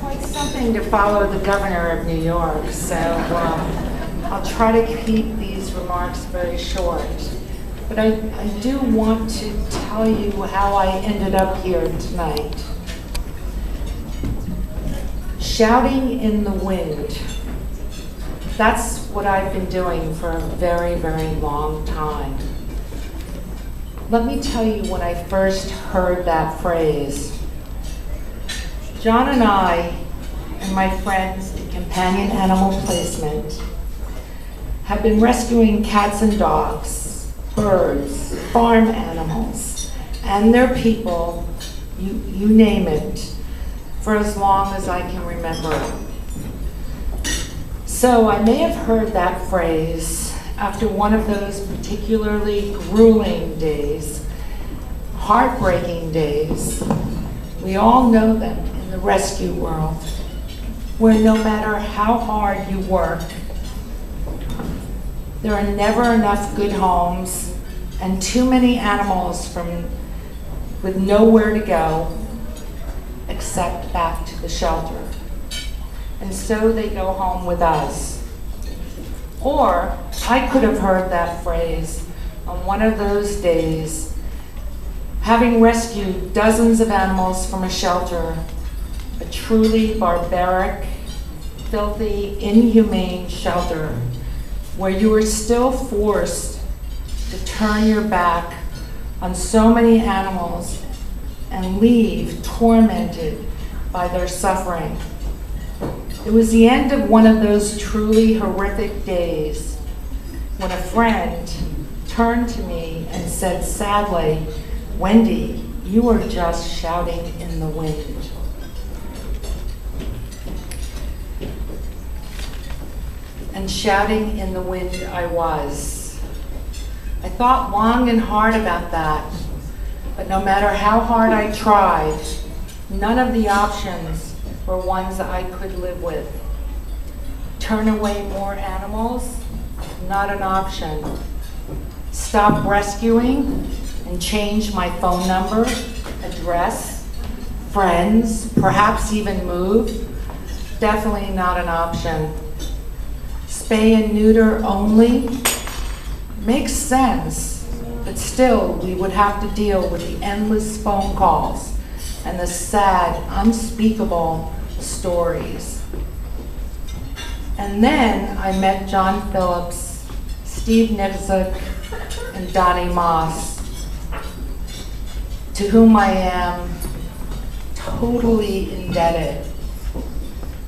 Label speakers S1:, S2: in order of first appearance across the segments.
S1: Quite something to follow the governor of New York, so I'll try to keep these remarks very short. But I do want to tell you how I ended up here tonight. Shouting in the wind. That's what I've been doing for a very, very long time. Let me tell you when I first heard that phrase. John and I and my friends in companion animal placement have been rescuing cats and dogs, birds, farm animals, and their people, you name it, for as long as I can remember. So I may have heard that phrase after one of those particularly grueling days, heartbreaking days. We all know them in the rescue world, where no matter how hard you work, there are never enough good homes and too many animals with nowhere to go except back to the shelter. And so they go home with us. Or I could have heard that phrase on one of those days, having rescued dozens of animals from a shelter, a truly barbaric, filthy, inhumane shelter, where you were still forced to turn your back on so many animals and leave tormented by their suffering. It was the end of one of those truly horrific days when a friend turned to me and said sadly, "Wendy, you were just shouting in the wind." And shouting in the wind I was. I thought long and hard about that, but no matter how hard I tried, none of the options were ones that I could live with. Turn away more animals? Not an option. Stop rescuing and change my phone number, address, friends, perhaps even move? Definitely not an option. Spay and neuter only? Makes sense, but still we would have to deal with the endless phone calls and the sad, unspeakable stories. And then I met John Phillips, Steve Nixick, and Donnie Moss, to whom I am totally indebted.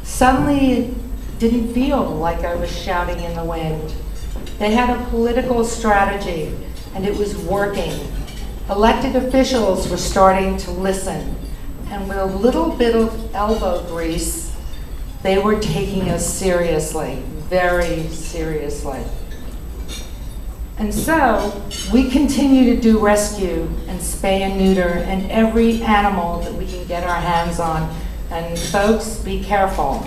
S1: Suddenly it didn't feel like I was shouting in the wind. They had a political strategy, and it was working. Elected officials were starting to listen, and with a little bit of elbow grease, they were taking us seriously, very seriously. And so we continue to do rescue and spay and neuter and every animal that we can get our hands on. And folks, be careful.